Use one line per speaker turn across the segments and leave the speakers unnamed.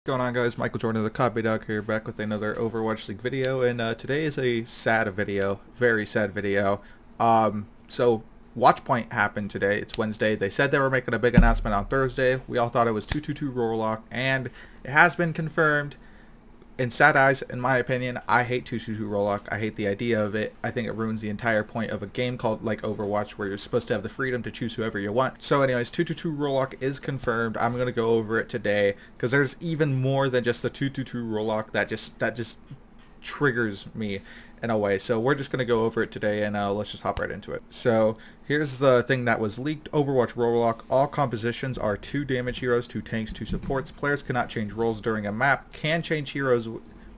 What's going on, guys? Michael Jordan of the Copy Dog here, back with another Overwatch League video, and today is a sad video, very sad video. So Watchpoint happened today. It's Wednesday. They said they were making a big announcement on Thursday. We all thought it was 222 Warlock, and it has been confirmed. In sad eyes, in my opinion, I hate 222 Warlock. I hate the idea of it. I think it ruins the entire point of a game called like Overwatch, where you're supposed to have the freedom to choose whoever you want. So anyways, 222 Warlock is confirmed. I'm going to go over it today because there's even more than just the 222 Warlock that just triggers me in a way. So we're just going to go over it today, and let's just hop right into it. So here's the thing that was leaked. Overwatch Warlock. All compositions are 2 damage heroes, 2 tanks, 2 supports. Players cannot change roles during a map. Can change heroes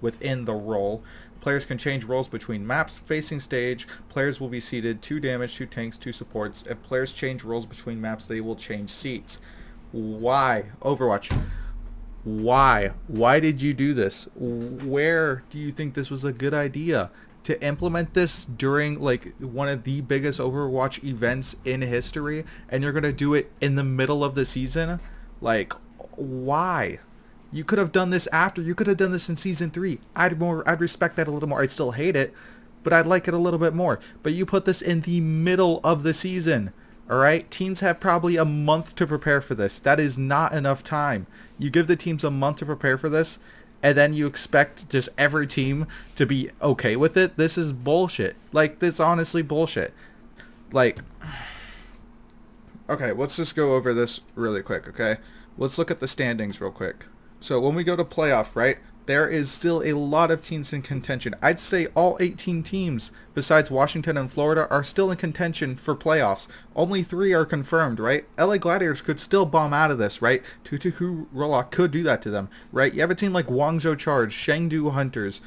within the role. Players can change roles between maps. Facing stage, players will be seated 2 damage, 2 tanks, 2 supports. If players change roles between maps, they will change seats. Why? Overwatch. Why? Why did you do this? Where do you think this was a good idea? To implement this during like one of the biggest Overwatch events in history, and you're gonna do it in the middle of the season? Like, why? You could have done this after. You could have done this in season 3. I'd respect that a little more. I'd still hate it, but I'd like it a little bit more. But you put this in the middle of the season. Alright, teams have probably a month to prepare for this. That is not enough time. You give the teams a month to prepare for this, and then you expect just every team to be okay with it? This is bullshit. Like, this is honestly bullshit. Like, okay, let's just go over this really quick, okay? Let's look at the standings real quick. So when we go to playoff, right, there is still a lot of teams in contention. I'd say all 18 teams besides Washington and Florida are still in contention for playoffs. Only 3 are confirmed, right? LA Gladiators could still bomb out of this, right? 222 Warlock could do that to them, right? You have a team like Guangzhou Charge, Chengdu Hunters,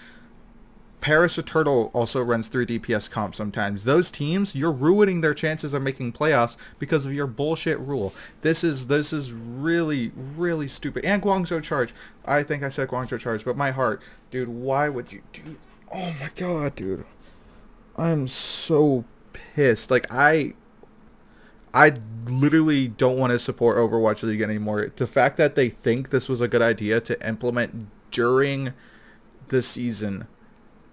Paris Eternal also runs 3 DPS comp sometimes. Those teams, you're ruining their chances of making playoffs because of your bullshit rule. This is really, really stupid. And Guangzhou Charge. I think I said Guangzhou Charge, but my heart. Dude, why would you do... Oh my god, dude. I'm so pissed. Like, I literally don't want to support Overwatch League anymore. The fact that they think this was a good idea to implement during the season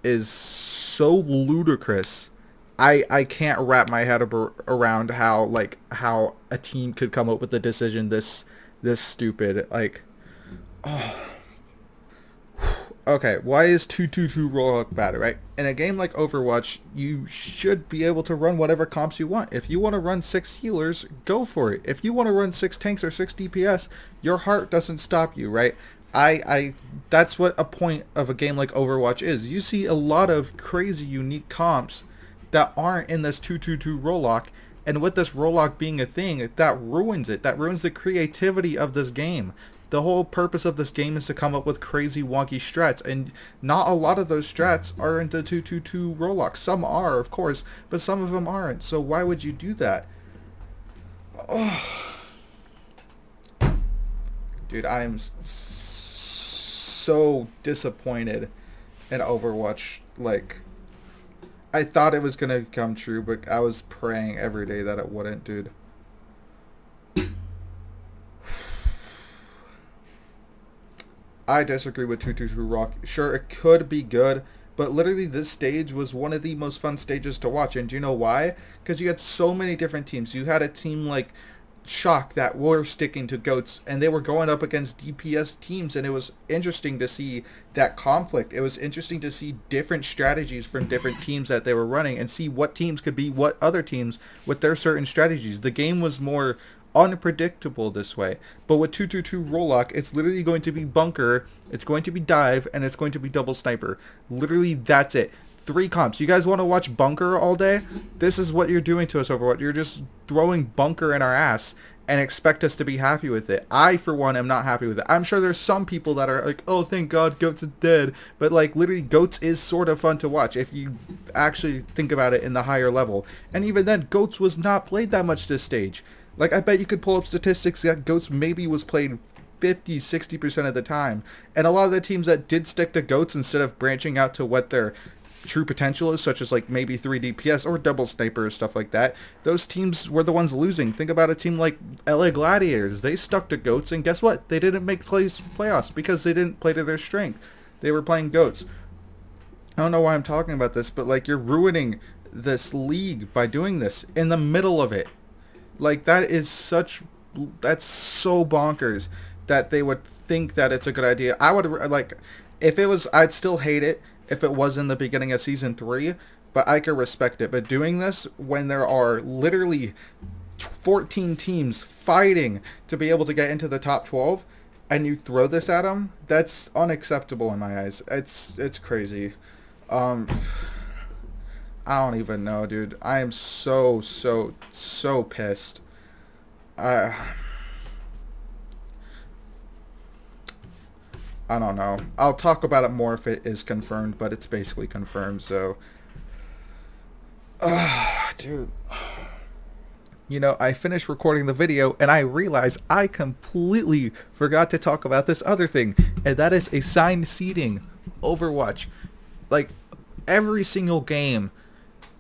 is so ludicrous. I can't wrap my head around how a team could come up with a decision this stupid. Like, oh. Okay, why is 222 Warlock bad, right? In a game like Overwatch, you should be able to run whatever comps you want. If you want to run 6 healers, go for it. If you want to run 6 tanks or 6 DPS, your heart doesn't stop you, right? That's what a point of a game like Overwatch is. You see a lot of crazy unique comps that aren't in this 222 Warlock, and with this Warlock being a thing, that ruins it. That ruins the creativity of this game. The whole purpose of this game is to come up with crazy wonky strats, and not a lot of those strats are in the 222 Warlock. Some are, of course, but some of them aren't. So why would you do that? Oh. Dude, I am so disappointed in Overwatch. Like, I thought it was gonna come true, but I was praying every day that it wouldn't, dude. I disagree with 222 Rock. Sure, it could be good, but literally this stage was one of the most fun stages to watch. And do you know why? Because you had so many different teams. You had a team like Shock that were sticking to goats, and they were going up against DPS teams, and it was interesting to see that conflict. It was interesting to see different strategies from different teams that they were running, and see what teams could be what other teams with their certain strategies. The game was more unpredictable this way. But with 222 Warlock, it's literally going to be bunker, it's going to be dive, and it's going to be double sniper. Literally, that's it. 3 comps. You guys want to watch bunker all day? This is what you're doing to us, Overwatch. You're just throwing bunker in our ass and expect us to be happy with it. I, for one, am not happy with it. I'm sure there's some people that are like, oh, thank God Goats is dead. But, like, literally, Goats is sort of fun to watch if you actually think about it in the higher level. And even then, Goats was not played that much this stage. Like, I bet you could pull up statistics that Goats maybe was played 50-60% of the time. And a lot of the teams that did stick to Goats instead of branching out to what their true potential is, such as like maybe 3 DPS or double snipers, stuff like that, those teams were the ones losing. Think about a team like LA Gladiators. They stuck to goats, and guess what? They didn't make playoffs because they didn't play to their strength. They were playing goats. I don't know why I'm talking about this, but like, you're ruining this league by doing this in the middle of it. Like, that's so bonkers that they would think that it's a good idea. I would, like, if it was, I'd still hate it if it was in the beginning of season 3, but I could respect it. But doing this when there are literally 14 teams fighting to be able to get into the top 12, and you throw this at them, that's unacceptable in my eyes. It's crazy. I don't even know, dude. I am so pissed. I don't know. I'll talk about it more if it is confirmed, but it's basically confirmed, so... dude. You know, I finished recording the video, and I realized I completely forgot to talk about this other thing, and that is assigned seating. Overwatch. Like, every single game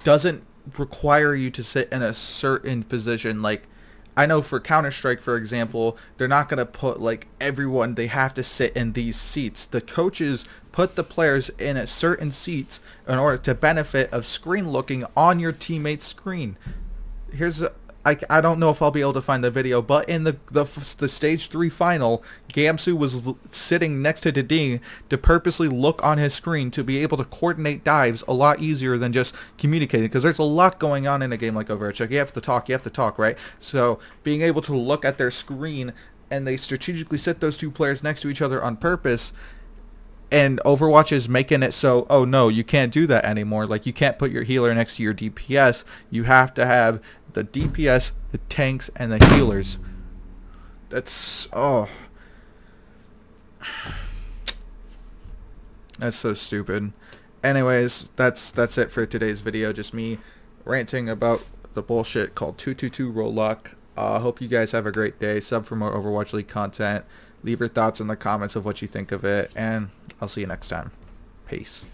doesn't require you to sit in a certain position. Like, I know for Counter-Strike, for example, they're not going to put, like, everyone, they have to sit in these seats. The coaches put the players in a certain seats in order to benefit of screen looking on your teammate's screen. Here's I don't know if I'll be able to find the video, but in the stage 3 final, Gamsu was sitting next to Deding to purposely look on his screen to be able to coordinate dives a lot easier than just communicating, because there's a lot going on in a game like Overwatch. Like, you have to talk, right? So being able to look at their screen, and they strategically sit those two players next to each other on purpose. And Overwatch is making it so, oh no, you can't do that anymore. Like, you can't put your healer next to your DPS. You have to have the DPS, the tanks, and the healers. That's, oh. That's so stupid. Anyways, that's it for today's video. Just me ranting about the bullshit called 222 Roll Luck. Hope you guys have a great day. Sub for more Overwatch League content. Leave your thoughts in the comments of what you think of it, and I'll see you next time. Peace.